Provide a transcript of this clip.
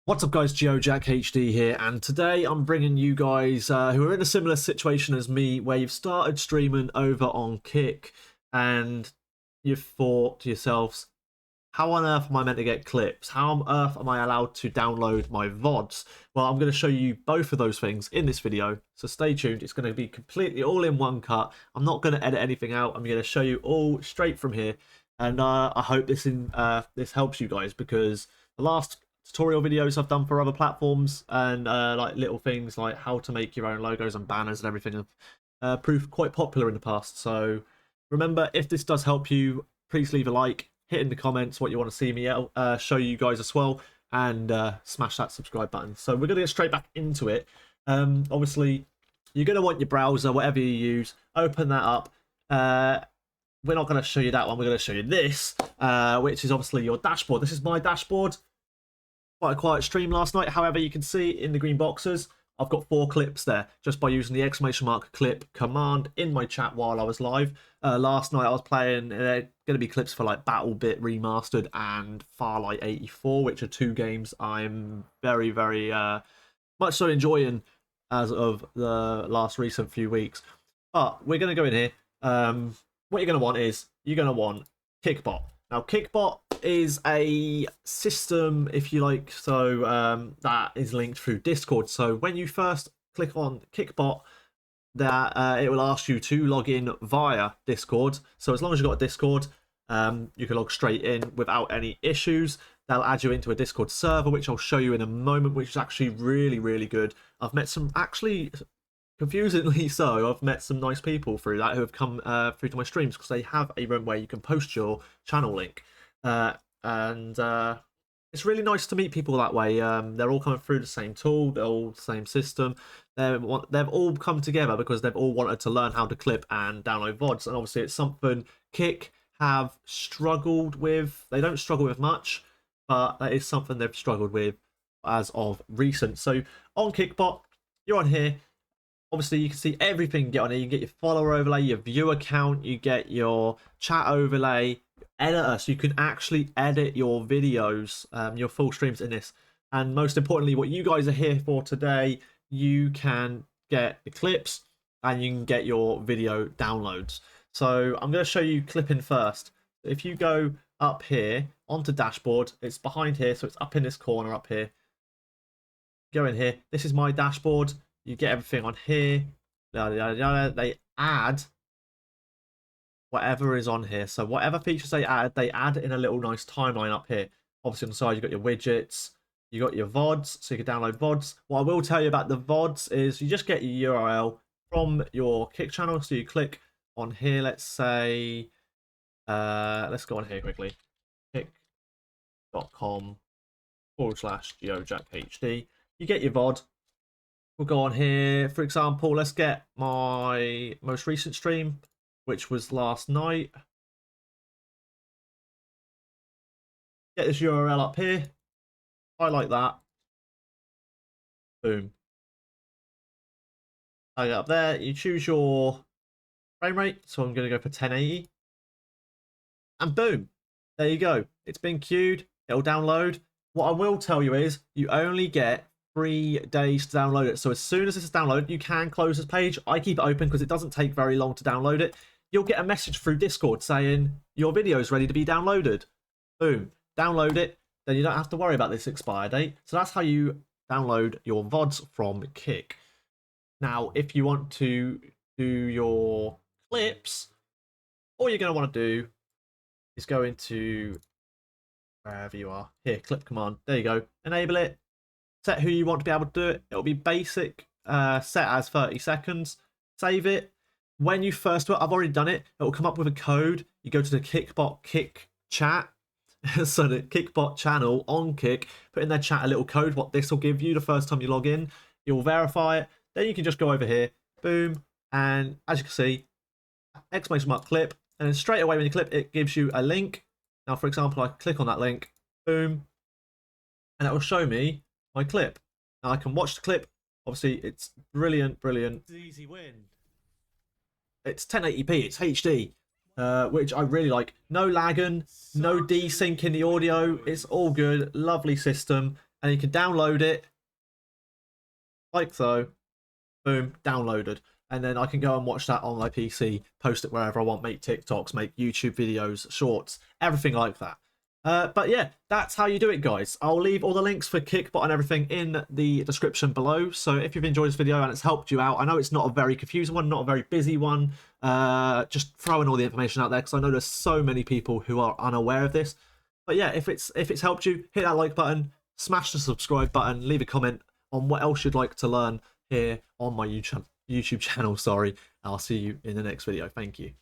What's up guys, Jack HD here, and today I'm bringing you guys who are in a similar situation as me, where you've started streaming over on Kick and you've thought to yourselves, how on earth am I meant to get clips? How on earth am I allowed to download my VODs? Well, I'm going to show you both of those things in this video, so stay tuned. It's going to be completely all in one cut. I'm not going to edit anything out. I'm going to show you all straight from here, and I hope this helps you guys, because the last tutorial videos I've done for other platforms and like little things like how to make your own logos and banners and everything have proved quite popular in the past. So remember, if this does help you, please leave a like, hit in the comments what you want to see me show you guys as well, and smash that subscribe button. So we're going to get straight back into it. Obviously, you're going to want your browser, whatever you use, open that up. We're not going to show you that one, we're going to show you this, which is obviously your dashboard. This is my dashboard. Quite a quiet stream last night. However, you can see in the green boxes, I've got 4 clips there just by using the exclamation mark clip command in my chat while I was live. Last night I was playing, going to be clips for like BattleBit Remastered and Farlight 84, which are 2 games I'm very much so enjoying as of the last recent few weeks. But we're going to go in here. What you're going to want is, you're going to want Kickbot. Now, Kickbot is a system, if you like, so that is linked through Discord. So when you first click on Kickbot, that it will ask you to log in via Discord. So as long as you've got a Discord, you can log straight in without any issues. They'll add you into a Discord server, which I'll show you in a moment, which is actually really good. I've met some, actually, confusingly so, I've met some nice people through that who have come through to my streams, because they have a room where you can post your channel link. And it's really nice to meet people that way. They're all coming through the same tool, they're all the same system. They've all come together because they've all wanted to learn how to clip and download VODs. And obviously it's something Kick have struggled with. They don't struggle with much, but that is something they've struggled with as of recent. So on Kickbot, you're on here. Obviously, you can see everything you get on here. You get your follower overlay, your viewer count, you get your chat overlay, editor, so you can actually edit your videos, your full streams in this. And most importantly, what you guys are here for today, you can get the clips and you can get your video downloads. So I'm going to show you clipping first. If you go up here onto dashboard, it's behind here, so it's up in this corner up here. Go in here. This is my dashboard. You get everything on here. They add whatever is on here. So whatever features they add in a little nice timeline up here. Obviously on the side you've got your widgets, you got your VODs, so you can download VODs. What I will tell you about the VODs is you just get your URL from your Kick channel. So you click on here, let's say, let's go on here quickly, kick.com/GeoJackHD. You get your VOD. We'll go on here, for example, let's get my most recent stream, which was last night. Get this URL up here, highlight that, boom. I get up there, you choose your frame rate, so I'm going to go for 1080, and boom, there you go. It's been queued, it'll download. What I will tell you is, you only get 3 days to download it. So as soon as this is downloaded, you can close this page. I keep it open because it doesn't take very long to download it. You'll get a message through Discord saying your video is ready to be downloaded. Boom, download it. Then you don't have to worry about this expire date. So that's how you download your VODs from Kick. Now, if you want to do your clips, all you're going to want to do is go into wherever you are. Here, clip command. There you go. Enable it. Set who you want to be able to do it. It'll be basic, set as 30 seconds. Save it. When you first do it, I've already done it. It will come up with a code. You go to the Kickbot Kick chat. So the Kickbot channel on Kick, put in their chat a little code, what this will give you the first time you log in. You'll verify it. Then you can just go over here, boom, and as you can see, exclamation mark clip, and then straight away when you clip, it gives you a link. Now, for example, I click on that link, boom, and it will show me my clip. Now I can watch the clip. Obviously, it's brilliant. It's an easy win. It's 1080p, it's HD, which I really like. No lagging, no desync in the audio. It's all good. Lovely system. and you can download it like so. Boom, downloaded. And then I can go and watch that on my PC, post it wherever I want, make TikToks, make YouTube videos, shorts, everything like that. But yeah, that's how you do it, guys. I'll leave all the links for Kickbot and everything in the description below. So if you've enjoyed this video and it's helped you out, I know it's not a very confusing one, not a very busy one. Just throwing all the information out there because I know there's so many people who are unaware of this. But yeah, if it's helped you, hit that like button, smash the subscribe button, leave a comment on what else you'd like to learn here on my YouTube channel. Sorry, I'll see you in the next video. Thank you.